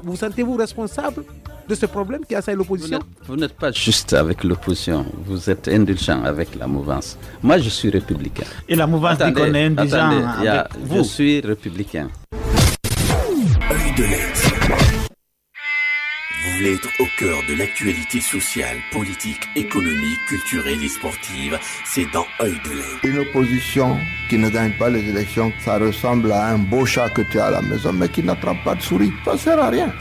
Vous sentez-vous responsable de ce problème qui assaille l'opposition? Vous n'êtes pas juste avec l'opposition, vous êtes indulgent avec la mouvance. Moi, je suis républicain. Et la mouvance dit qu'on est indulgent avec vous. Je suis républicain. Œil de Lynx. Vous voulez être au cœur de l'actualité sociale, politique, économique, culturelle et sportive, c'est dans Œil de Lynx. Une opposition qui ne gagne pas les élections, ça ressemble à un beau chat que tu as à la maison mais qui n'attrape pas de souris. Ça ne sert à rien.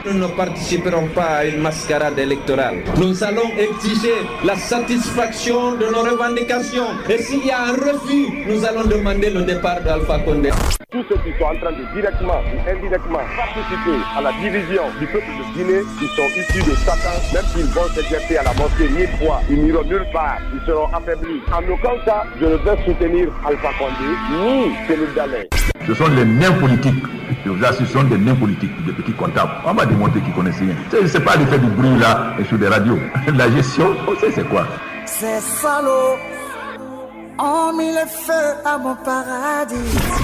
Nous ne participerons pas à une mascarade électorale. Nous allons exiger la satisfaction de nos revendications. Et s'il y a un refus, nous allons demander le départ d'Alpha Condé. Tous ceux qui sont en train de directement ou indirectement participer à la division du peuple de Guinée, ils sont issus de Satan. Même s'ils vont s'exercer à la mosquée 1000 fois, ils n'iront nulle part. Ils seront affaiblis. En aucun cas, je ne vais soutenir Alpha Condé ni Cellou Dalein. Ce sont les nains politiques. Je vous assure, ce sont des nains politiques, des petits comptables. On va démontrer qu'ils connaissent rien. C'est pas de faire du bruit là et sur des radios. La gestion, on sait c'est quoi. Ces salauds ont mis le feu à mon paradis.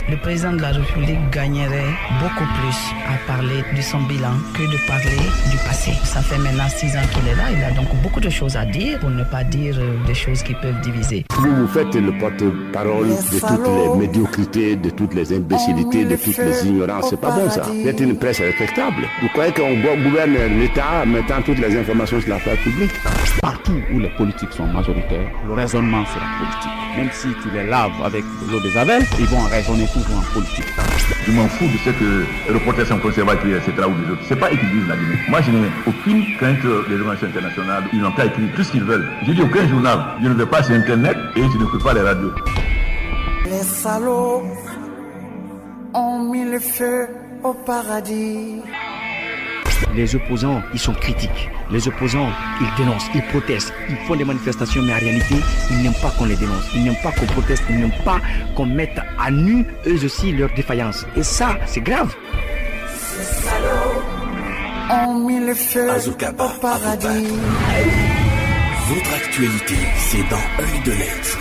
Le président de la République gagnerait beaucoup plus à parler de son bilan que de parler du passé. Ça fait maintenant 6 ans qu'il est là, il a donc beaucoup de choses à dire, pour ne pas dire des choses qui peuvent diviser. Vous faites le porte-parole de toutes les médiocrités, de toutes les imbécilités, de toutes les ignorances. C'est pas bon ça. Vous êtes une presse respectable. Vous croyez qu'on gouverne l'État en mettant toutes les informations sur la place publique? Partout où les politiques sont majoritaires, le raisonnement sera politique. Même si tu les laves avec de l'eau de Javel, ils vont raisonner toujours en politique. Je m'en fous de ce que les reporters sont conservateurs, etc. ou des autres. C'est pas eux qui disent la Guinée. Moi, je n'ai aucune crainte des organisations internationales. Ils n'ont qu'à écrire tout ce qu'ils veulent. Je dis aucun journal. Je ne vais pas sur Internet et je ne peux pas les radios. Les salauds ont mis le feu au paradis. Les opposants, ils sont critiques. Les opposants, ils dénoncent, ils protestent, ils font des manifestations, mais en réalité, ils n'aiment pas qu'on les dénonce, ils n'aiment pas qu'on proteste, ils n'aiment pas qu'on mette à nu, eux aussi, leurs défaillances. Et ça, c'est grave. Ces salauds ont mis le feu au paradis. Votre actualité, c'est dans Œil de Lynx.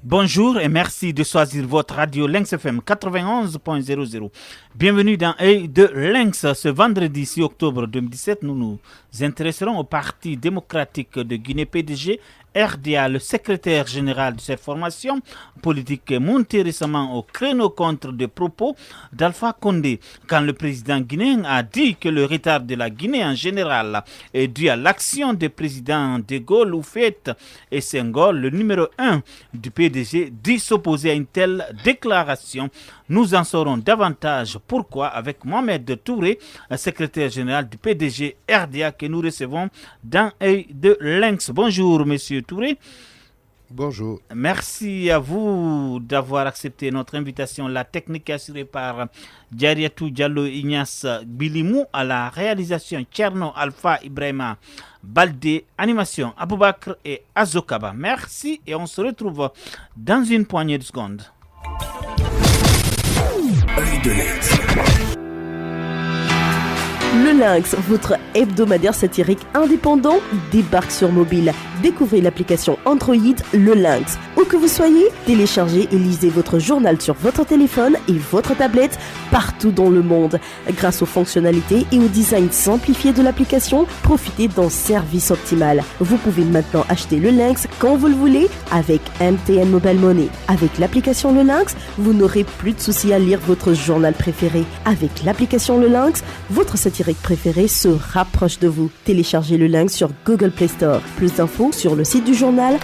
Bonjour et merci de choisir votre radio Lynx FM 91.00. Bienvenue dans Œil de Lynx. Ce vendredi 6 octobre 2017, nous nous intéresserons au Parti démocratique de Guinée PDG. RDA, le secrétaire général de cette formation politique, est monté récemment au créneau contre des propos d'Alpha Condé, quand le président guinéen a dit que le retard de la Guinée en général est dû à l'action des présidents De Gaulle, Houphouët et Senghor. Le numéro 1 du PDG dit s'opposer à une telle déclaration. Nous en saurons davantage pourquoi avec Mohamed Touré, secrétaire général du PDG RDA, que nous recevons dans Œil de Lynx. Bonjour, monsieur Touré. Bonjour. Merci à vous d'avoir accepté notre invitation. La technique est assurée par Djariatou Diallo Ignace Bilimou, à la réalisation Tcherno Alpha Ibrahima Baldé, animation Aboubakr et Azokaba. Merci et on se retrouve dans une poignée de secondes. Œil de lynx. Le Lynx, votre hebdomadaire satirique indépendant, débarque sur mobile. Découvrez l'application Android Le Lynx. Où que vous soyez, téléchargez et lisez votre journal sur votre téléphone et votre tablette partout dans le monde. Grâce aux fonctionnalités et au design simplifié de l'application, profitez d'un service optimal. Vous pouvez maintenant acheter Le Lynx quand vous le voulez avec MTN Mobile Money. Avec l'application Le Lynx, vous n'aurez plus de soucis à lire votre journal préféré. Avec l'application Le Lynx, votre satirique préféré se rapproche de vous. Téléchargez Le Lynx sur Google Play Store. Plus d'infos sur le site du journal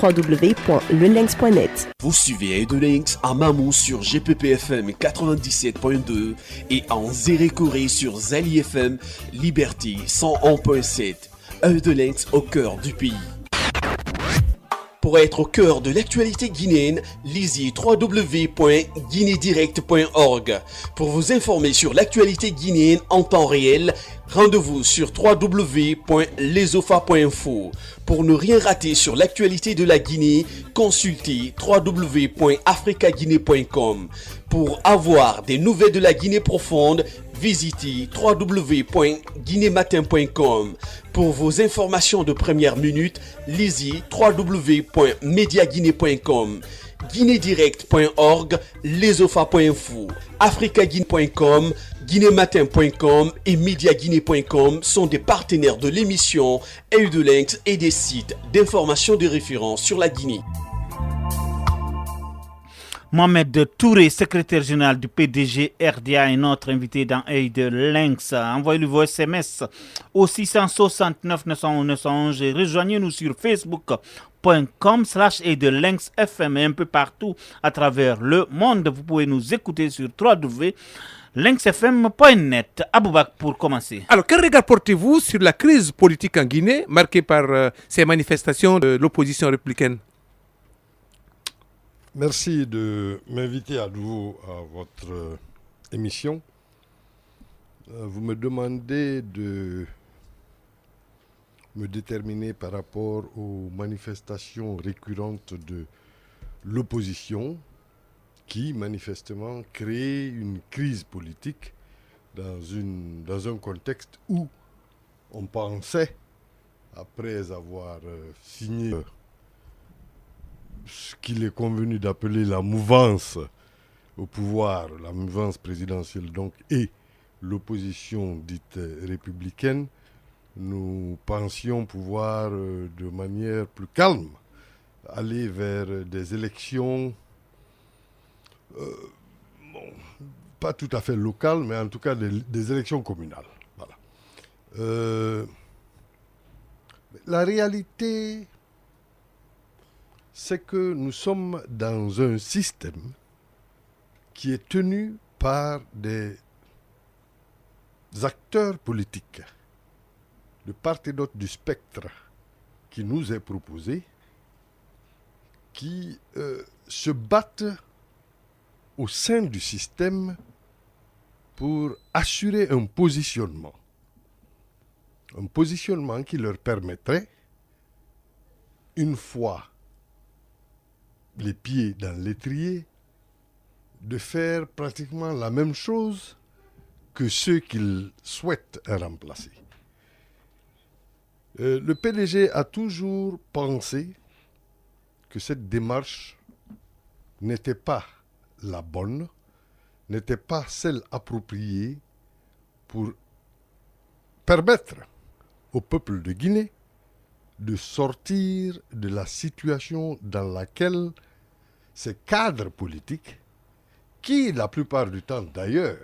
www.lelynx.net. Vous suivez Œil de Lynx à Mamou sur GPPFM 97.2 et en Zérékoré sur Zali FM Liberté 101.7. Œil de Lynx au cœur du pays. Pour être au cœur de l'actualité guinéenne, lisez www.guinédirect.org. Pour vous informer sur l'actualité guinéenne en temps réel, rendez-vous sur www.lesofa.info. Pour ne rien rater sur l'actualité de la Guinée, consultez www.africaguinée.com. Pour avoir des nouvelles de la Guinée profonde, visitez www.guinématin.com. Pour vos informations de première minute, lisez www.mediaguinée.com. guinédirect.org, lesofa.info, africaguinée.com, guinématin.com et mediaguinée.com sont des partenaires de l'émission Œil de Lynx et des sites d'information de référence sur la Guinée. Mohamed Touré, secrétaire général du PDG RDA, est notre invité dans Œil de Lynx. Envoyez-lui vos SMS au 669 911 911 et rejoignez-nous sur facebook.com/Œil de Lynx FM et un peu partout à travers le monde. Vous pouvez nous écouter sur www.lynxfm.net. Aboubak pour commencer. Alors, quel regard portez-vous sur la crise politique en Guinée marquée par ces manifestations de l'opposition républicaine? Merci de m'inviter à nouveau à votre émission. Vous me demandez de me déterminer par rapport aux manifestations récurrentes de l'opposition qui, manifestement, créent une crise politique dans un contexte où on pensait, après avoir signé ce qu'il est convenu d'appeler la mouvance au pouvoir, la mouvance présidentielle donc, et l'opposition dite républicaine, nous pensions pouvoir de manière plus calme aller vers des élections pas tout à fait locales, mais en tout cas des élections communales. Voilà. La réalité, c'est que nous sommes dans un système qui est tenu par des acteurs politiques de part et d'autre du spectre qui nous est proposé, qui se battent au sein du système pour assurer un positionnement qui leur permettrait, une fois les pieds dans l'étrier, de faire pratiquement la même chose que ceux qu'ils souhaitent remplacer. Le PDG a toujours pensé que cette démarche n'était pas la bonne, n'était pas celle appropriée pour permettre au peuple de Guinée de sortir de la situation dans laquelle ces cadres politiques, qui la plupart du temps d'ailleurs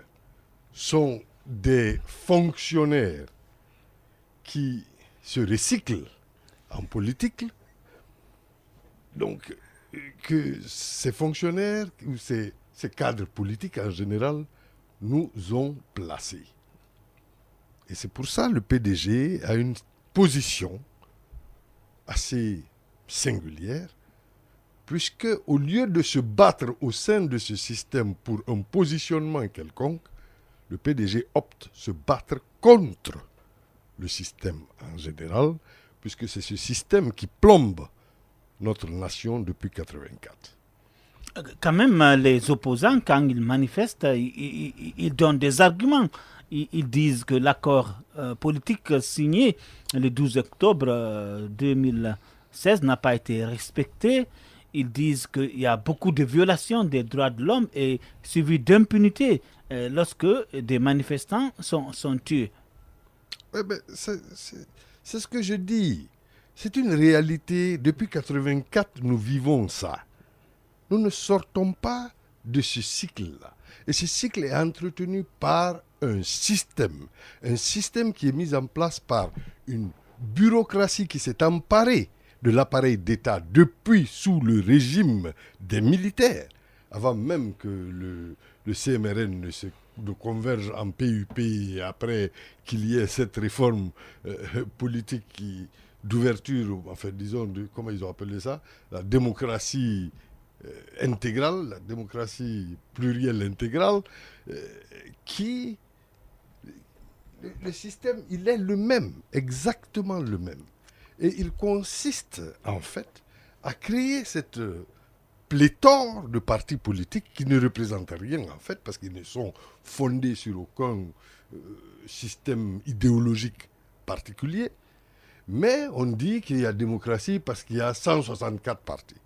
sont des fonctionnaires qui se recyclent en politique, donc que ces fonctionnaires ou ces cadres politiques en général nous ont placés. Et c'est pour ça que le PDG a une position assez singulière puisque au lieu de se battre au sein de ce système pour un positionnement quelconque, le PDG opte se battre contre le système en général, puisque c'est ce système qui plombe notre nation depuis 1984. Quand même, les opposants, quand ils manifestent, ils donnent des arguments. Ils disent que l'accord politique signé le 12 octobre 2016 n'a pas été respecté. Ils disent qu'il y a beaucoup de violations des droits de l'homme et suivi d'impunité lorsque des manifestants sont tués. C'est ce que je dis. C'est une réalité. Depuis 1984, nous vivons ça. Nous ne sortons pas de ce cycle-là. Et ce cycle est entretenu par un système qui est mis en place par une bureaucratie qui s'est emparée de l'appareil d'État depuis sous le régime des militaires, avant même que le CMRN ne converge en PUP et après qu'il y ait cette réforme politique d'ouverture, enfin disons, comment ils ont appelé ça, la démocratie intégrale, la démocratie plurielle intégrale, le système, il est le même, exactement le même. Et il consiste, en fait, à créer cette pléthore de partis politiques qui ne représentent rien, en fait, parce qu'ils ne sont fondés sur aucun système idéologique particulier. Mais on dit qu'il y a démocratie parce qu'il y a 164 partis.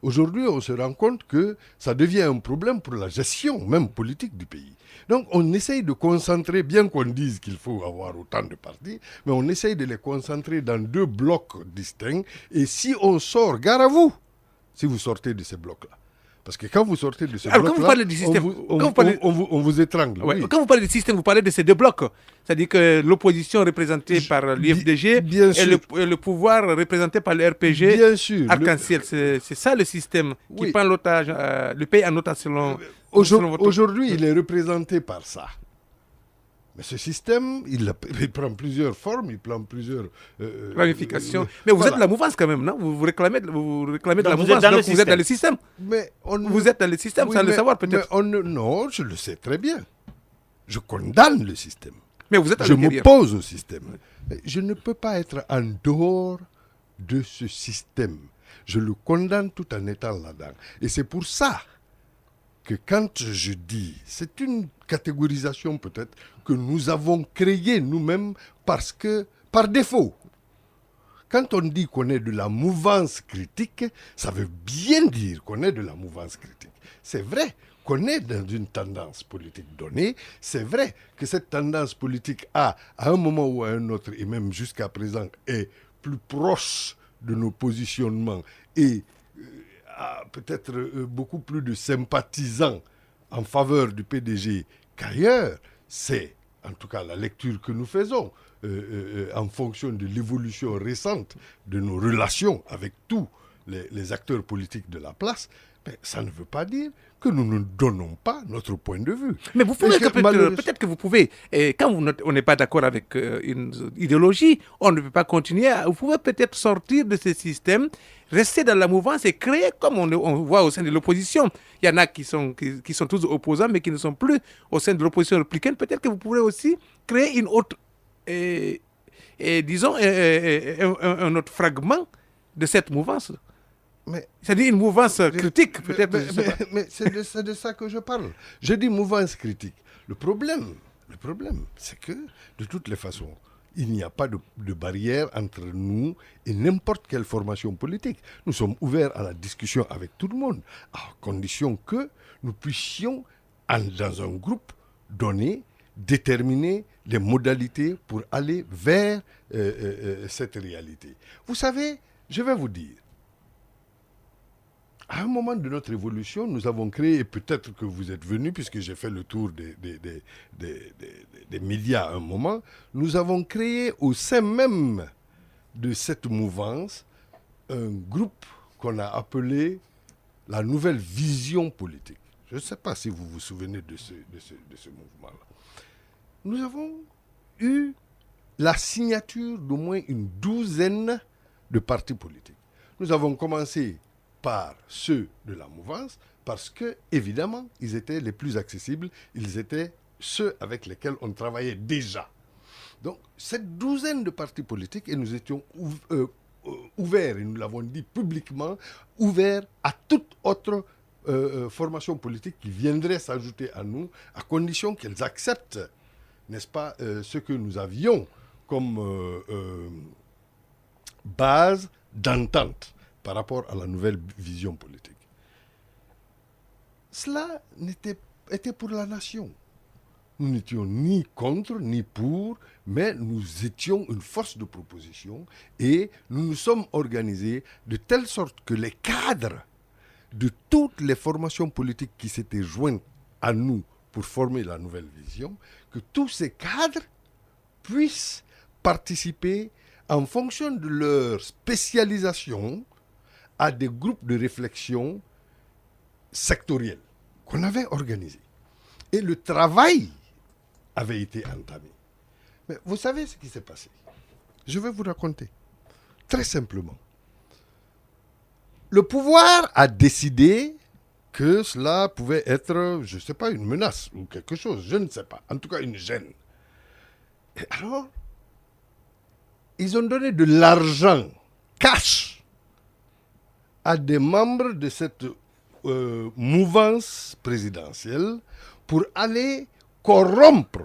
Aujourd'hui, on se rend compte que ça devient un problème pour la gestion, même politique, du pays. Donc, on essaye de concentrer, bien qu'on dise qu'il faut avoir autant de partis, mais on essaye de les concentrer dans 2 blocs distincts. Et si on sort, gare à vous, si vous sortez de ces blocs-là. Parce que quand vous sortez de ce bloc-là, quand vous parlez du système, on vous étrangle. Ouais. Oui. Quand vous parlez du système, vous parlez de ces 2 blocs. C'est-à-dire que l'opposition représentée par l'UFDG et le pouvoir représenté par le RPG. Bien sûr. Arc-en-ciel, c'est ça le système qui prend l'otage, le pays en otage selon Aujourd'hui, il est représenté par ça. Mais ce système, il prend plusieurs formes, il prend plusieurs ramifications. Mais vous êtes de la mouvance quand même, non? Vous réclamez de la mouvance, donc vous êtes dans le système. Vous êtes dans le système sans le savoir peut-être. Non, je le sais très bien. Je condamne le système. Mais vous êtes je m'oppose au système. Mais je ne peux pas être en dehors de ce système. Je le condamne tout en étant là-dedans. Et c'est pour ça que quand je dis, c'est une catégorisation peut-être que nous avons créée nous-mêmes par défaut. Quand on dit qu'on est de la mouvance critique, ça veut bien dire qu'on est de la mouvance critique. C'est vrai qu'on est dans une tendance politique donnée, c'est vrai que cette tendance politique à un moment ou à un autre, et même jusqu'à présent, est plus proche de nos positionnements et a peut-être beaucoup plus de sympathisants en faveur du PDG qu'ailleurs. C'est en tout cas la lecture que nous faisons en fonction de l'évolution récente de nos relations avec tous les acteurs politiques de la place. Mais ça ne veut pas dire que nous ne donnons pas notre point de vue. Mais vous pouvez peut-être que vous pouvez, quand on n'est pas d'accord avec une idéologie, on ne peut pas continuer. Vous pouvez peut-être sortir de ce système, rester dans la mouvance et créer, comme on voit au sein de l'opposition. Il y en a qui sont tous opposants, mais qui ne sont plus au sein de l'opposition républicaine. Peut-être que vous pourrez aussi créer une autre, disons, un autre fragment de cette mouvance. C'est-à-dire une mouvance critique, peut-être. Mais c'est de ça que je parle. Je dis mouvance critique. Le problème, c'est que, de toutes les façons, il n'y a pas de barrière entre nous et n'importe quelle formation politique. Nous sommes ouverts à la discussion avec tout le monde, à condition que nous puissions, dans un groupe donné, déterminer les modalités pour aller vers cette réalité. Vous savez, je vais vous dire, à un moment de notre évolution, nous avons créé, et peut-être que vous êtes venus, puisque j'ai fait le tour des médias à un moment, nous avons créé au sein même de cette mouvance un groupe qu'on a appelé la Nouvelle Vision Politique. Je ne sais pas si vous vous souvenez de ce mouvement-là. Nous avons eu la signature d'au moins une douzaine de partis politiques. Nous avons commencé part ceux de la mouvance parce que, évidemment, ils étaient les plus accessibles, ils étaient ceux avec lesquels on travaillait déjà. Donc, cette douzaine de partis politiques, et nous étions ouverts, et nous l'avons dit publiquement, ouverts à toute autre formation politique qui viendrait s'ajouter à nous, à condition qu'elles acceptent, n'est-ce pas, ce que nous avions comme base d'entente par rapport à la nouvelle vision politique. Cela était pour la nation. Nous n'étions ni contre, ni pour, mais nous étions une force de proposition et nous nous sommes organisés de telle sorte que les cadres de toutes les formations politiques qui s'étaient jointes à nous pour former la nouvelle vision, que tous ces cadres puissent participer en fonction de leur spécialisation à des groupes de réflexion sectoriels qu'on avait organisés. Et le travail avait été entamé. Mais vous savez ce qui s'est passé? Je vais vous raconter. Très simplement. Le pouvoir a décidé que cela pouvait être, je ne sais pas, une menace ou quelque chose, je ne sais pas. En tout cas, une gêne. Et alors, ils ont donné de l'argent, cash, à des membres de cette mouvance présidentielle pour aller corrompre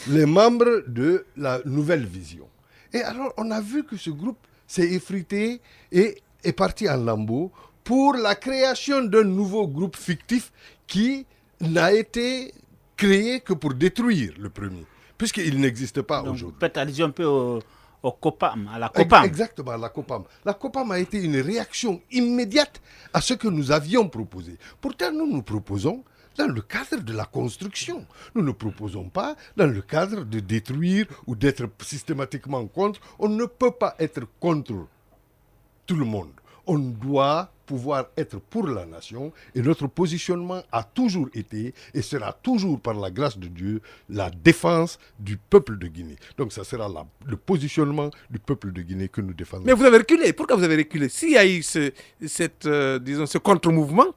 les membres de la nouvelle vision. Et alors, on a vu que ce groupe s'est effrité et est parti en lambeaux pour la création d'un nouveau groupe fictif qui n'a été créé que pour détruire le premier, puisqu'il n'existe pas aujourd'hui. Peut-être allusion un peu au COPAM, à la COPAM. Exactement, la COPAM. La COPAM a été une réaction immédiate à ce que nous avions proposé. Pourtant, nous proposons dans le cadre de la construction. Nous ne proposons pas dans le cadre de détruire ou d'être systématiquement contre. On ne peut pas être contre tout le monde. On doit pouvoir être pour la nation et notre positionnement a toujours été et sera toujours par la grâce de Dieu la défense du peuple de Guinée. Donc ça sera le positionnement du peuple de Guinée que nous défendons. Mais vous avez reculé. Pourquoi vous avez reculé? S'il y a eu ce contre-mouvement,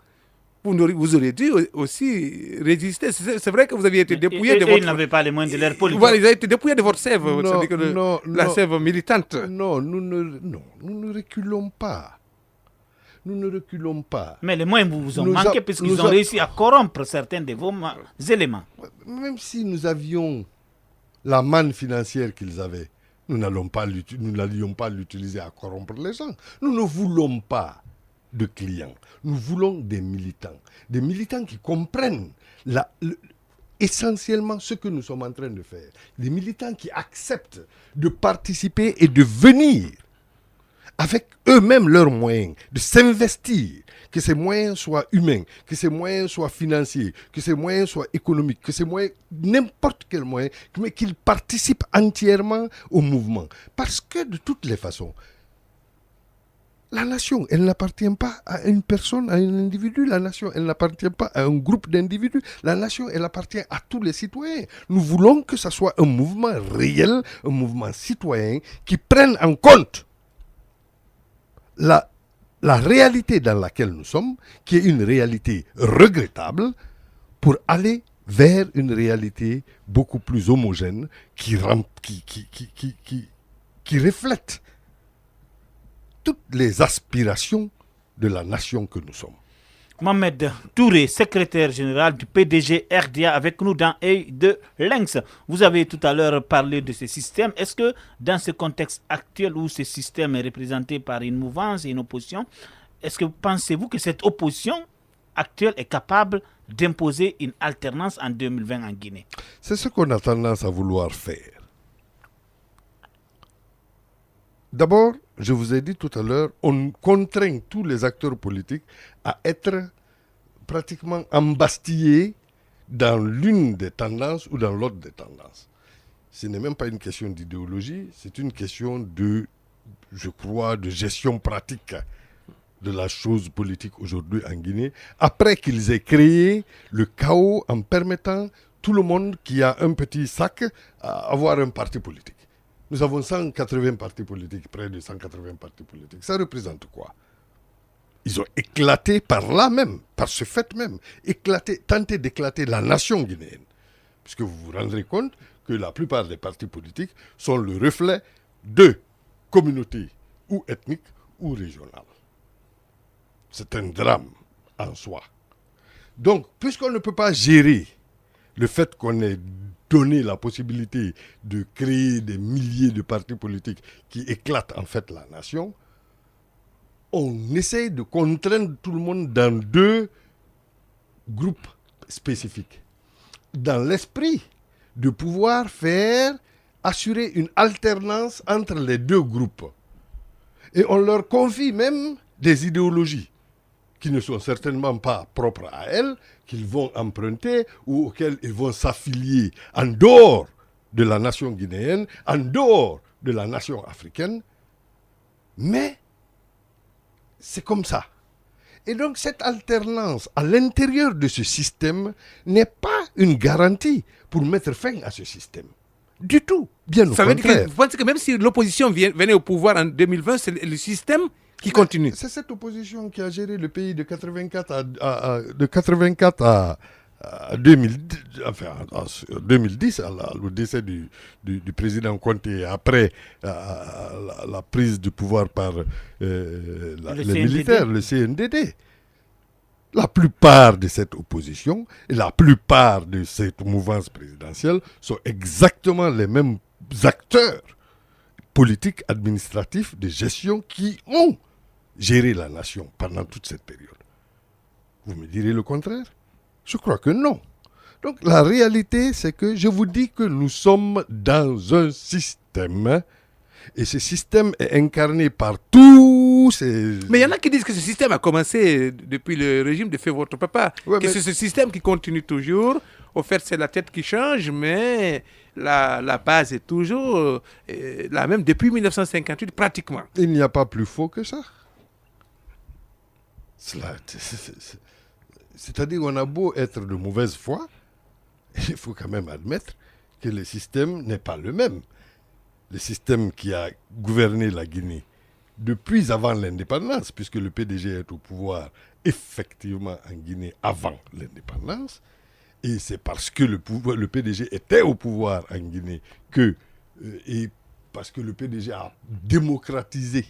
vous auriez dû aussi résister. C'est vrai que vous aviez été dépouillé de votre... Ils n'avaient pas les moyens de leur politique. Voilà, ils ont été dépouillés de votre sève, la sève militante. Non, nous ne reculons pas. Nous ne reculons pas. Mais les moyens vous ont manqué puisqu'ils ont réussi à corrompre certains de vos éléments. Même si nous avions la manne financière qu'ils avaient, nous n'allions pas l'utiliser à corrompre les gens. Nous ne voulons pas de clients. Nous voulons des militants qui comprennent essentiellement ce que nous sommes en train de faire. Des militants qui acceptent de participer et de venir avec eux-mêmes leurs moyens, de s'investir, que ces moyens soient humains, que ces moyens soient financiers, que ces moyens soient économiques, que ces moyens, n'importe quel moyen, mais qu'ils participent entièrement au mouvement. Parce que de toutes les façons, la nation, elle n'appartient pas à une personne, à un individu. La nation, elle n'appartient pas à un groupe d'individus. La nation, elle appartient à tous les citoyens. Nous voulons que ce soit un mouvement réel, un mouvement citoyen qui prenne en compte la réalité dans laquelle nous sommes, qui est une réalité regrettable, pour aller vers une réalité beaucoup plus homogène qui reflète toutes les aspirations de la nation que nous sommes. Mohamed Touré, secrétaire général du PDG RDA, avec nous dans Œil de Lynx. Vous avez tout à l'heure parlé de ce système. Est-ce que dans ce contexte actuel où ce système est représenté par une mouvance et une opposition, est-ce que pensez-vous que cette opposition actuelle est capable d'imposer une alternance en 2020 en Guinée? C'est ce qu'on a tendance à vouloir faire. D'abord, je vous ai dit tout à l'heure, on contraint tous les acteurs politiques à être pratiquement embastillés dans l'une des tendances ou dans l'autre des tendances. Ce n'est même pas une question d'idéologie, c'est une question de, je crois, de gestion pratique de la chose politique aujourd'hui en Guinée, après qu'ils aient créé le chaos en permettant tout le monde qui a un petit sac à avoir un parti politique. Nous avons 180 partis politiques, près de 180 partis politiques. Ça représente quoi? Ils ont éclaté par là même, par ce fait même, tenté d'éclater la nation guinéenne. Puisque vous vous rendrez compte que la plupart des partis politiques sont le reflet de communautés ou ethniques ou régionales. C'est un drame en soi. Donc, puisqu'on ne peut pas gérer le fait qu'on ait donné la possibilité de créer des milliers de partis politiques qui éclatent en fait la nation, on essaye de contraindre tout le monde dans 2 groupes spécifiques. Dans l'esprit de pouvoir assurer une alternance entre les 2 groupes. Et on leur confie même des idéologies qui ne sont certainement pas propres à elles, qu'ils vont emprunter ou auxquelles ils vont s'affilier en dehors de la nation guinéenne, en dehors de la nation africaine. Mais c'est comme ça. Et donc cette alternance à l'intérieur de ce système n'est pas une garantie pour mettre fin à ce système. Du tout, bien au contraire. Ça veut dire que vous pensez que même si l'opposition venait au pouvoir en 2020, c'est le système qui continue. C'est cette opposition qui a géré le pays de 84 à 2010, enfin, en 2010, le décès du président Conté, après la prise du pouvoir par les militaires, le CNDD. La plupart de cette opposition et la plupart de cette mouvance présidentielle sont exactement les mêmes acteurs politiques, administratifs, de gestion qui ont géré la nation pendant toute cette période. Vous me direz le contraire ? Je crois que non. Donc la réalité, c'est que je vous dis que nous sommes dans un système et ce système est incarné par tous ces... Mais il y en a qui disent que ce système a commencé depuis le régime de Feu Votre Papa. Ouais, que c'est ce système qui continue toujours. Au fait, c'est la tête qui change, mais la base est toujours la même depuis 1958, pratiquement. Il n'y a pas plus faux que ça. C'est-à-dire qu'on a beau être de mauvaise foi, il faut quand même admettre que le système n'est pas le même. Le système qui a gouverné la Guinée depuis avant l'indépendance, puisque le PDG est au pouvoir effectivement en Guinée avant l'indépendance, et c'est parce que le PDG était au pouvoir en Guinée et parce que le PDG a démocratisé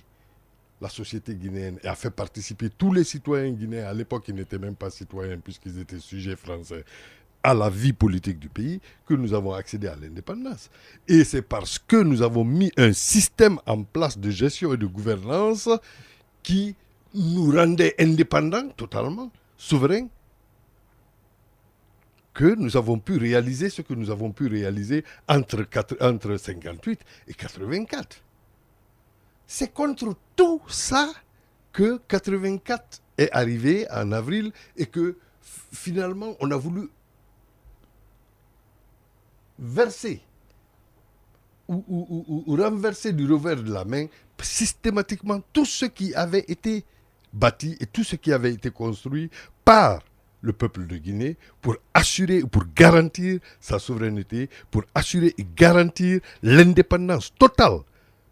la société guinéenne et a fait participer tous les citoyens guinéens, à l'époque ils n'étaient même pas citoyens puisqu'ils étaient sujets français, à la vie politique du pays, que nous avons accédé à l'indépendance. Et c'est parce que nous avons mis un système en place de gestion et de gouvernance qui nous rendait indépendants totalement, souverains, que nous avons pu réaliser ce que nous avons pu réaliser entre 58 et 84. C'est contre tout ça que 84 est arrivé en avril et que finalement on a voulu verser ou renverser du revers de la main systématiquement tout ce qui avait été bâti et tout ce qui avait été construit par le peuple de Guinée pour assurer, pour garantir sa souveraineté, pour assurer et garantir l'indépendance totale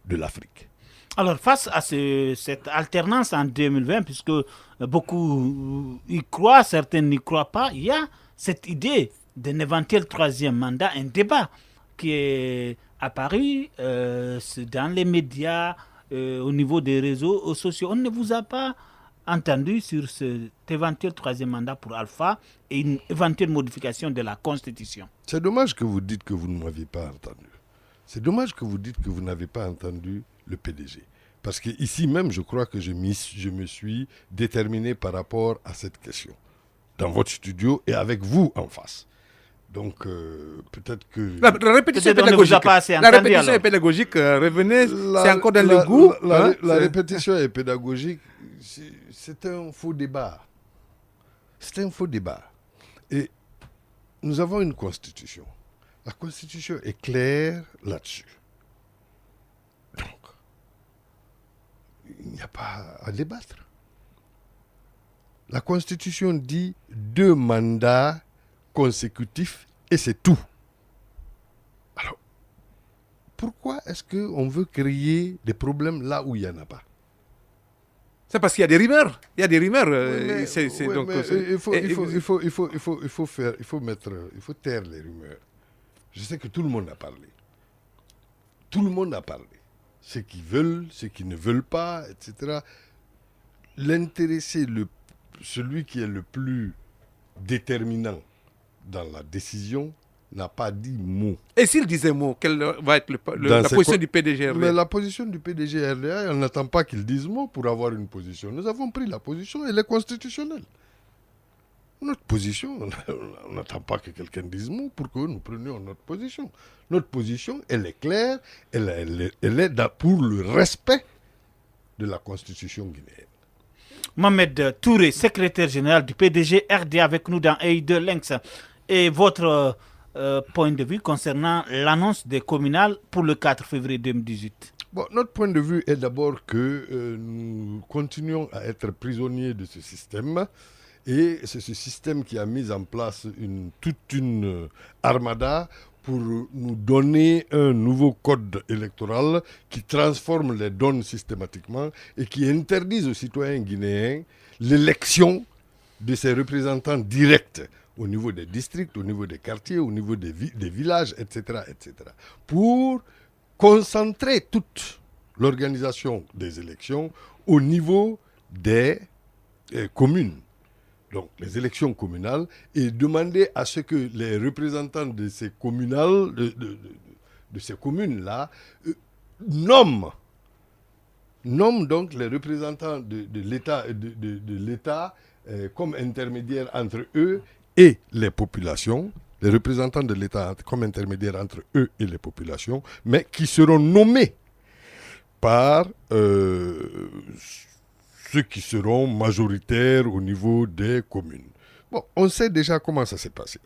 de l'Afrique. Alors, face à cette alternance en 2020, puisque beaucoup y croient, certains n'y croient pas, il y a cette idée d'un éventuel 3e mandat, un débat qui est apparu dans les médias, au niveau des réseaux sociaux. On ne vous a pas entendu sur cet éventuel 3e mandat pour Alpha et une éventuelle modification de la Constitution. C'est dommage que vous dites que vous ne m'aviez pas entendu. C'est dommage que vous dites que vous n'avez pas entendu le PDG. Parce qu'ici même, je crois que je me suis déterminé par rapport à cette question. Dans votre studio et avec vous en face. Donc, peut-être que... La répétition pédagogique. La répétition est pédagogique. Revenez, c'est encore dans le goût. La répétition est pédagogique. C'est un faux débat. C'est un faux débat. Et nous avons une constitution. La constitution est claire là-dessus. Donc, il n'y a pas à débattre. La constitution dit 2 mandats consécutifs et c'est tout. Alors, pourquoi est-ce qu'on veut créer des problèmes là où il n'y en a pas? C'est parce qu'il y a des rumeurs. Il y a des rumeurs. Il faut taire les rumeurs. Je sais que tout le monde a parlé. Tout le monde a parlé. Ceux qui veulent, ceux qui ne veulent pas, etc. L'intéressé, celui qui est le plus déterminant dans la décision, n'a pas dit mot. Et s'il disait mot, quelle va être la position du PDG RDA? Mais la position du PDG RDA, on n'attend pas qu'il dise mot pour avoir une position. Nous avons pris la position, elle est constitutionnelle. Notre position, on n'attend pas que quelqu'un dise mot pour que nous prenions notre position. Notre position, elle est claire, elle est pour le respect de la constitution guinéenne. Mohamed Touré, secrétaire général du PDG RDA, avec nous dans A2 Lynx. Et votre point de vue concernant l'annonce des communales pour le 4 février 2018? Bon, notre point de vue est d'abord que nous continuons à être prisonniers de ce système. Et c'est ce système qui a mis en place toute une armada pour nous donner un nouveau code électoral qui transforme les donnes systématiquement et qui interdise aux citoyens guinéens l'élection de ses représentants directs au niveau des districts, au niveau des quartiers, au niveau des villages, etc., etc. Pour concentrer toute l'organisation des élections au niveau des communes. Donc, les élections communales, et demander à ce que les représentants de ces communales, de ces communes-là, nomment donc les représentants de l'État comme intermédiaires entre eux et les populations, les représentants de l'État comme intermédiaires entre eux et les populations, mais qui seront nommés par ceux qui seront majoritaires au niveau des communes. Bon, on sait déjà comment ça s'est passé.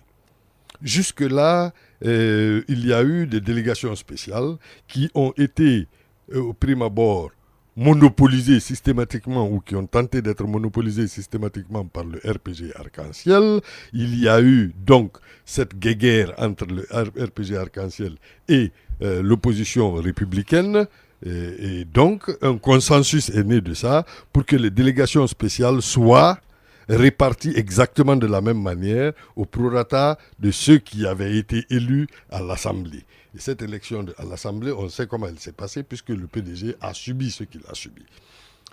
Jusque-là, il y a eu des délégations spéciales qui ont été, au prime abord, monopolisées systématiquement ou qui ont tenté d'être monopolisées systématiquement par le RPG Arc-en-Ciel. Il y a eu donc cette guéguerre entre le RPG Arc-en-Ciel et l'opposition républicaine. Et donc, un consensus est né de ça pour que les délégations spéciales soient réparties exactement de la même manière au prorata de ceux qui avaient été élus à l'Assemblée. Et cette élection à l'Assemblée, on sait comment elle s'est passée puisque le PDG a subi ce qu'il a subi.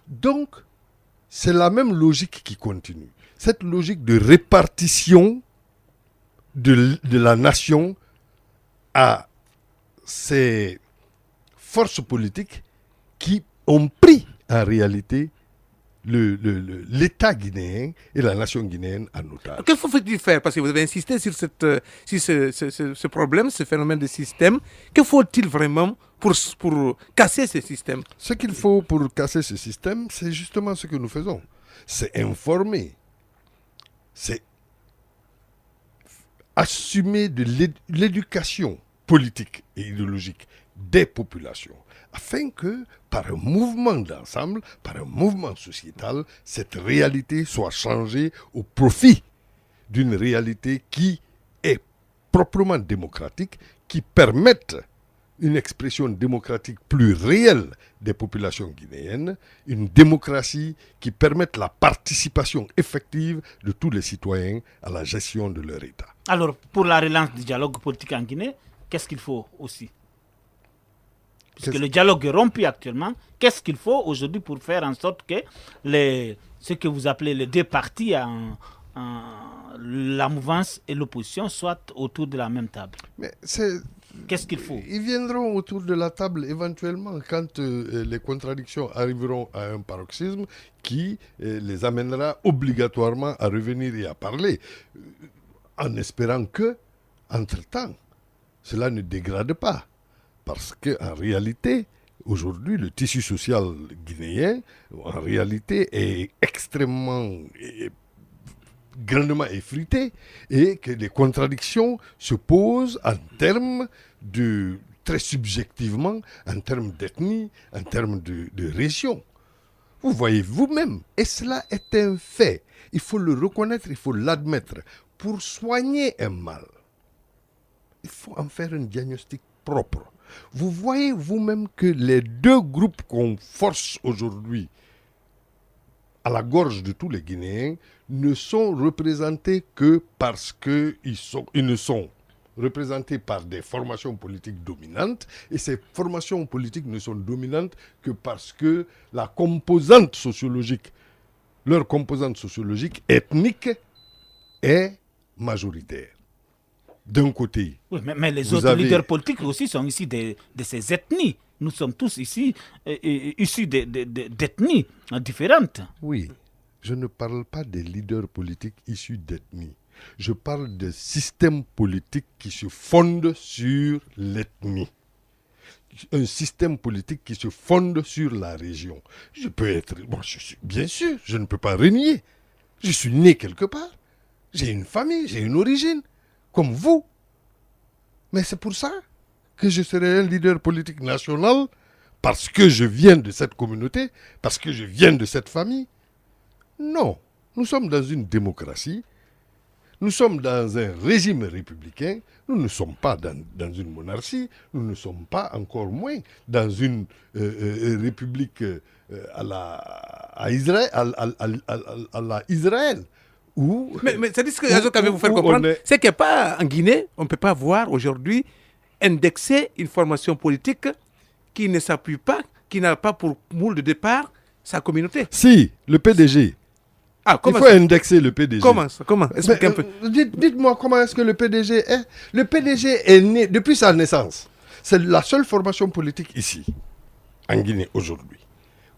Donc, c'est la même logique qui continue. Cette logique de répartition de la nation à ses forces politiques qui ont pris en réalité l'État guinéen et la nation guinéenne en otage. Qu'est-ce qu'il faut-il faire? Parce que vous avez insisté sur ce problème, ce phénomène de système. Que faut-il vraiment pour casser ce système? Ce qu'il faut pour casser ce système, c'est justement ce que nous faisons. C'est informer. C'est assumer de l'éducation politique et idéologique des populations, afin que, par un mouvement d'ensemble, par un mouvement sociétal, cette réalité soit changée au profit d'une réalité qui est proprement démocratique, qui permette une expression démocratique plus réelle des populations guinéennes, une démocratie qui permette la participation effective de tous les citoyens à la gestion de leur État. Alors, pour la relance du dialogue politique en Guinée, qu'est-ce qu'il faut aussi? Puisque le dialogue est rompu actuellement, qu'est-ce qu'il faut aujourd'hui pour faire en sorte que ce que vous appelez les deux partis, la mouvance et l'opposition, soient autour de la même table? Mais qu'est-ce qu'il faut? Ils viendront autour de la table éventuellement quand les contradictions arriveront à un paroxysme qui les amènera obligatoirement à revenir et à parler, en espérant que, entre-temps, cela ne dégrade pas. Parce qu'en réalité, aujourd'hui, le tissu social guinéen, en réalité, est grandement effrité et que les contradictions se posent en termes très subjectivement, en termes d'ethnie, en termes de région. Vous voyez vous-même, et cela est un fait. Il faut le reconnaître, il faut l'admettre. Pour soigner un mal, il faut en faire un diagnostic propre. Vous voyez vous-même que les deux groupes qu'on force aujourd'hui à la gorge de tous les Guinéens ne sont représentés que parce qu'ils ne sont représentés par des formations politiques dominantes, et ces formations politiques ne sont dominantes que parce que leur composante sociologique ethnique est majoritaire. D'un côté, oui, mais les autres leaders politiques aussi sont issus de ces ethnies. Nous sommes tous ici issus d'ethnies différentes. Oui, je ne parle pas des leaders politiques issus d'ethnies. Je parle de systèmes politiques qui se fondent sur l'ethnie. Un système politique qui se fonde sur la région. Je peux être... bien sûr, je ne peux pas renier. Je suis né quelque part. J'ai une famille, j'ai une origine, comme vous. Mais c'est pour ça que je serai un leader politique national, parce que je viens de cette communauté, parce que je viens de cette famille. Non, nous sommes dans une démocratie, nous sommes dans un régime républicain, nous ne sommes pas dans une monarchie, nous ne sommes pas encore moins dans une république à Israël. Mais c'est ce que je veux vous faire comprendre, c'est qu'il n'y a pas en Guinée, on ne peut pas voir aujourd'hui indexer une formation politique qui ne s'appuie pas, qui n'a pas pour moule de départ sa communauté. Si, le PDG. Il faut indexer le PDG. Comment expliquez un peu. Dites-moi comment est-ce que le PDG est. Le PDG est né depuis sa naissance. C'est la seule formation politique ici, en Guinée aujourd'hui,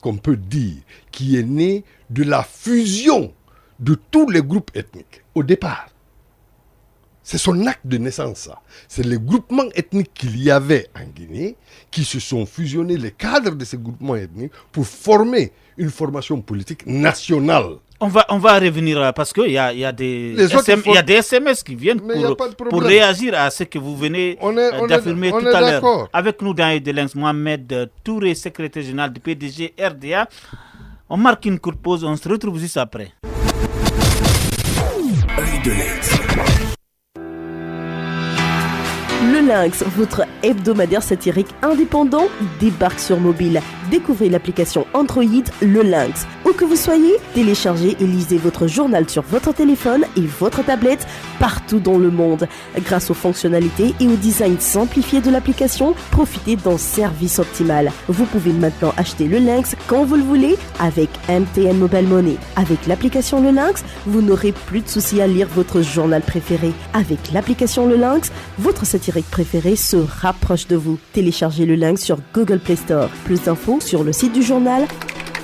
qu'on peut dire, qui est née de la fusion de tous les groupes ethniques, au départ. C'est son acte de naissance, ça. C'est les groupements ethniques qu'il y avait en Guinée qui se sont fusionnés, les cadres de ces groupements ethniques, pour former une formation politique nationale. On va revenir parce qu'il y a des SMS qui viennent pour réagir à ce que vous venez d'affirmer tout à l'heure. Avec nous dans Edelenx, Mohamed Touré, secrétaire général du PDG RDA. On marque une courte pause, on se retrouve juste après. Œil de Lynx. Le Lynx, votre hebdomadaire satirique indépendant, débarque sur mobile. Découvrez l'application Android Le Lynx. Où que vous soyez, téléchargez et lisez votre journal sur votre téléphone et votre tablette partout dans le monde. Grâce aux fonctionnalités et au design simplifié de l'application, profitez d'un service optimal. Vous pouvez maintenant acheter le Lynx quand vous le voulez avec MTN Mobile Money. Avec l'application Le Lynx, vous n'aurez plus de soucis à lire votre journal préféré. Avec l'application Le Lynx, votre satirique préféré se rapproche de vous. Téléchargez le Lynx sur Google Play Store. Plus d'infos sur le site du journal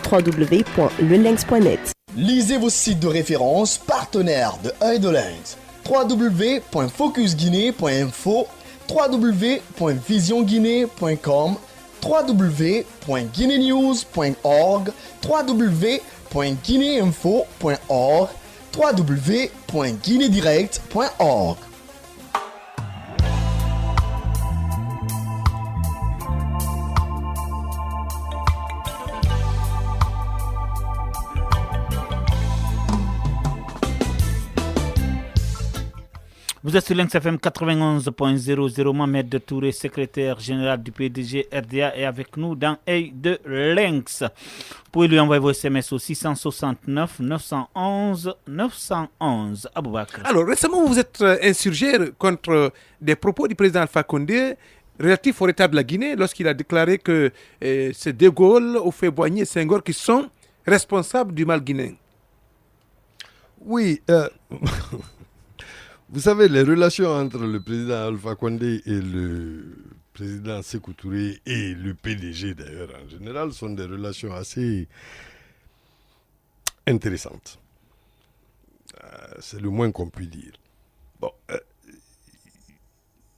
www.lelynx.net. Lisez vos sites de référence partenaires de Œil de Lynx. www.focusguinée.info, www.visionguinée.com, www.guinenews.org, www.guinéinfo.org, www.guinédirect.org. Vous êtes sur Lynx FM 91.00. Mohamed Touré, secrétaire général du PDG RDA, est avec nous dans Œil de Lynx. Vous pouvez lui envoyer vos SMS au 669 911 911. Aboubakar. Alors, récemment, vous êtes insurgé contre des propos du président Alpha Condé relatifs au état de la Guinée lorsqu'il a déclaré que c'est De Gaulle, Houphouët-Boigny et Senghor qui sont responsables du mal guinéen. Oui, vous savez, les relations entre le président Alpha Condé et le président Sékou Touré et le PDG d'ailleurs en général sont des relations assez intéressantes. C'est le moins qu'on puisse dire. Bon,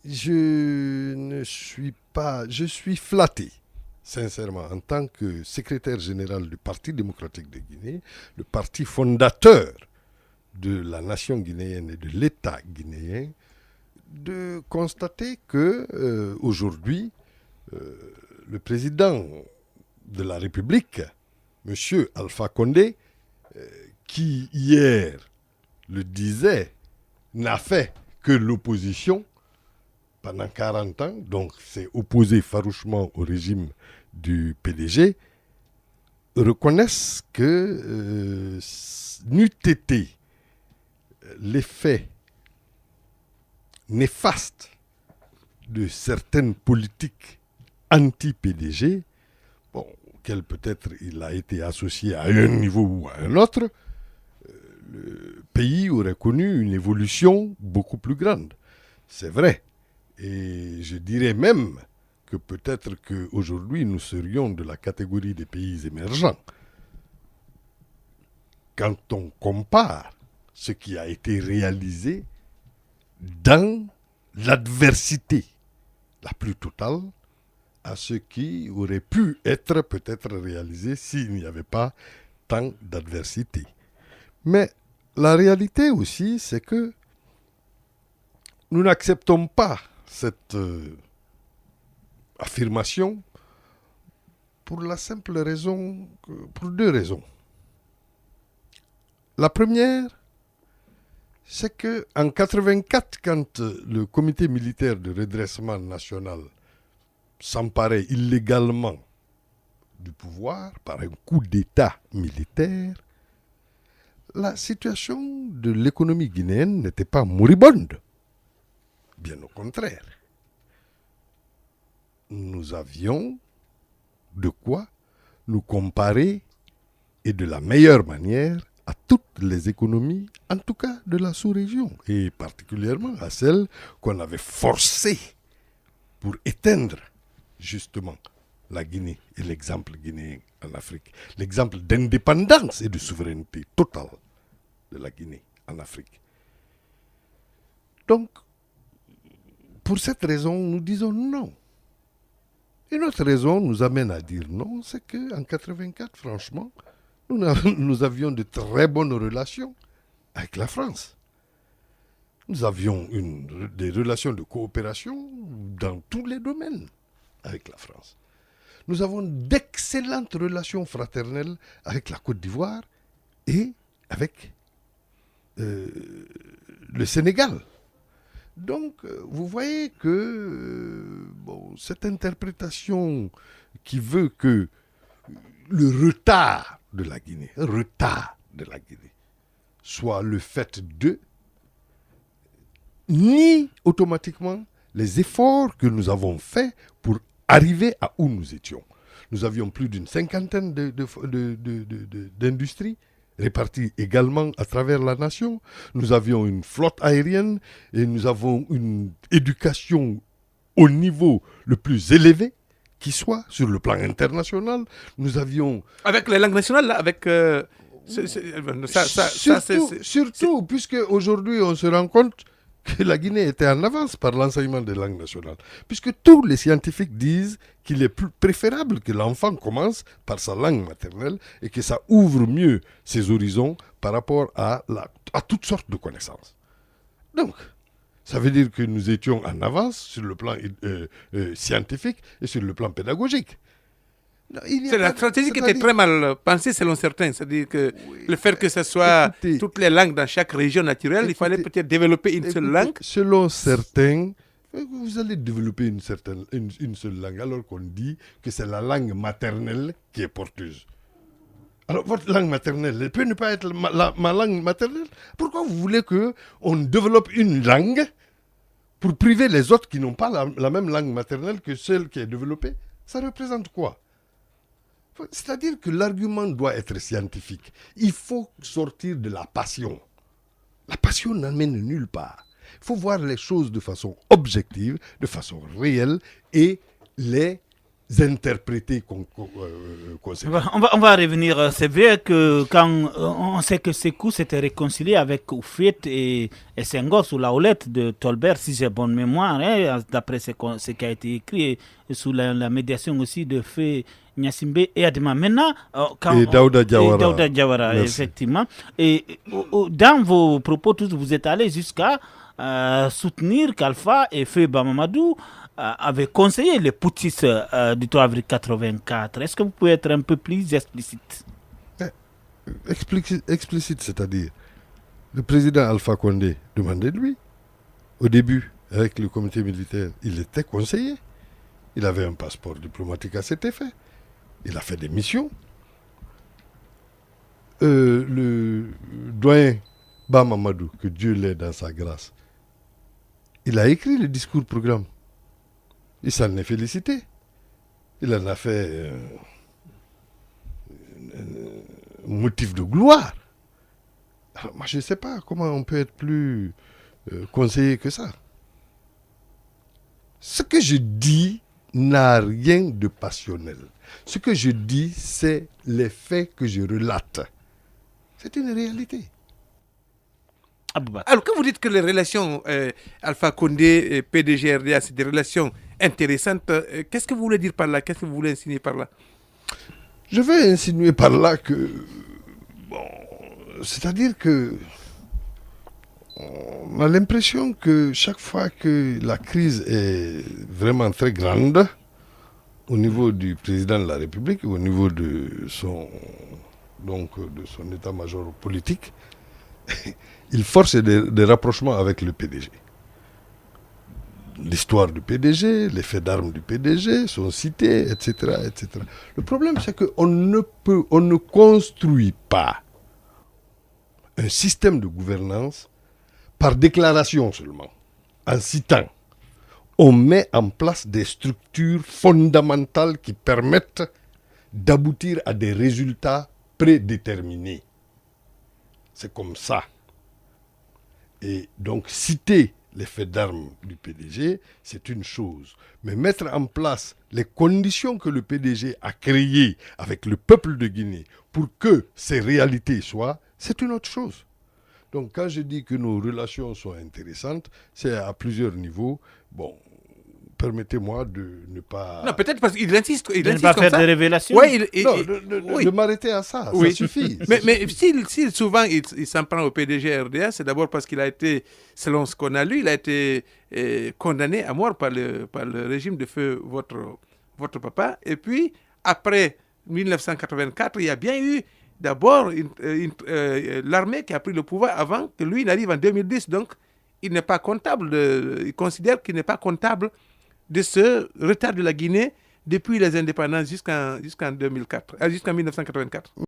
je suis flatté, sincèrement, en tant que secrétaire général du Parti démocratique de Guinée, le parti fondateur de la nation guinéenne et de l'État guinéen, de constater que aujourd'hui, le président de la République, M. Alpha Condé, qui hier le disait, n'a fait que l'opposition pendant 40 ans, donc s'est opposé farouchement au régime du PDG, reconnaisse que n'eût été l'effet néfaste de certaines politiques anti-PDG, auquel peut-être il a été associé à un niveau ou à un autre, le pays aurait connu une évolution beaucoup plus grande. C'est vrai. Et je dirais même que peut-être qu'aujourd'hui nous serions de la catégorie des pays émergents. Quand on compare ce qui a été réalisé dans l'adversité la plus totale à ce qui aurait pu être peut-être réalisé s'il n'y avait pas tant d'adversité. Mais la réalité aussi, c'est que nous n'acceptons pas cette affirmation pour la simple raison, pour deux raisons. La première, c'est qu'en 1984, quand le comité militaire de redressement national s'emparait illégalement du pouvoir par un coup d'État militaire, la situation de l'économie guinéenne n'était pas moribonde. Bien au contraire. Nous avions de quoi nous comparer et de la meilleure manière à toutes les économies, en tout cas de la sous-région, et particulièrement à celles qu'on avait forcées pour éteindre justement la Guinée et l'exemple guinéen en Afrique, l'exemple d'indépendance et de souveraineté totale de la Guinée en Afrique. Donc, pour cette raison, nous disons non. Une autre raison nous amène à dire non, c'est qu'en 1984, franchement, nous avions de très bonnes relations avec la France. Nous avions des relations de coopération dans tous les domaines avec la France. Nous avons d'excellentes relations fraternelles avec la Côte d'Ivoire et avec le Sénégal. Donc, vous voyez que cette interprétation qui veut que le retard de la Guinée, soit le fait de nie automatiquement les efforts que nous avons faits pour arriver à où nous étions. Nous avions plus d'une cinquantaine d'industries réparties également à travers la nation. Nous avions une flotte aérienne et nous avons une éducation au niveau le plus élevé qui soit sur le plan international. Nous avions... Avec les langues nationales, là, avec... Surtout, puisque aujourd'hui on se rend compte que la Guinée était en avance par l'enseignement des langues nationales. Puisque tous les scientifiques disent qu'il est préférable que l'enfant commence par sa langue maternelle et que ça ouvre mieux ses horizons par rapport à toutes sortes de connaissances. Donc, ça veut dire que nous étions en avance sur le plan scientifique et sur le plan pédagogique. C'est la stratégie qui était très mal pensée selon certains. C'est-à-dire que le fait que ce soit toutes les langues dans chaque région naturelle, il fallait peut-être développer une seule langue. Selon certains, vous allez développer une seule langue alors qu'on dit que c'est la langue maternelle qui est porteuse. Alors votre langue maternelle, elle peut ne pas être ma langue maternelle. Pourquoi vous voulez qu'on développe une langue pour priver les autres qui n'ont pas la même langue maternelle que celle qui est développée? Ça représente quoi? C'est-à-dire que l'argument doit être scientifique. Il faut sortir de la passion. La passion n'amène nulle part. Il faut voir les choses de façon objective, de façon réelle et les interpréter conséquemment. On va revenir. C'est vrai que quand on sait que Sékou s'était réconcilié avec Houphouët et Senghor sous la houlette de Tolbert, si j'ai bonne mémoire, d'après ce qui a été écrit, et sous la médiation aussi de Feu Gnassingbé et Adema. Maintenant, et Daouda Diawara, effectivement. Et dans vos propos, tous, vous êtes allés jusqu'à soutenir qu'Alpha et Feu Bamamadou avaient conseillé les putschistes du 3 avril 1984. Est-ce que vous pouvez être un peu plus explicite? Explicite, c'est-à-dire, le président Alpha Condé demandait de lui, au début, avec le comité militaire, il était conseiller. Il avait un passeport diplomatique à cet effet. Il a fait des missions. le doyen Bamamadou, que Dieu l'ait dans sa grâce, il a écrit le discours programme. Il s'en est félicité. Il en a fait un motif de gloire. Alors, moi, je ne sais pas comment on peut être plus conseillé que ça. Ce que je dis n'a rien de passionnel. Ce que je dis, c'est les faits que je relate. C'est une réalité. Alors, quand vous dites que les relations Alpha Condé et PDG RDA, c'est des relations intéressantes, qu'est-ce que vous voulez dire par là? Qu'est-ce que vous voulez insinuer par là? Je vais insinuer par là que... Bon, c'est-à-dire que... On a l'impression que chaque fois que la crise est vraiment très grande, au niveau du président de la République, au niveau de son état-major politique, il force des rapprochements avec le PDG. L'histoire du PDG, les faits d'armes du PDG sont cités, etc., etc. Le problème, c'est qu'on ne construit pas un système de gouvernance par déclaration seulement, en citant. On met en place des structures fondamentales qui permettent d'aboutir à des résultats prédéterminés. C'est comme ça. Et donc, citer les faits d'armes du PDG, c'est une chose. Mais mettre en place les conditions que le PDG a créées avec le peuple de Guinée pour que ces réalités soient, c'est une autre chose. Donc, quand je dis que nos relations sont intéressantes, c'est à plusieurs niveaux. Bon, permettez-moi de ne pas... Non, peut-être parce qu'il insiste. Il de ne insiste pas comme faire ça. des révélations. Ouais, de m'arrêter à ça, oui. Ça suffit. Mais si souvent il s'en prend au PDG RDA, c'est d'abord parce qu'il a été, selon ce qu'on a lu, il a été condamné à mort par le régime de feu votre papa. Et puis, après 1984, il y a bien eu d'abord l'armée qui a pris le pouvoir avant que lui n'arrive en 2010. Donc, il n'est pas comptable. Il considère qu'il n'est pas comptable de ce retard de la Guinée depuis les indépendances jusqu'en 1984.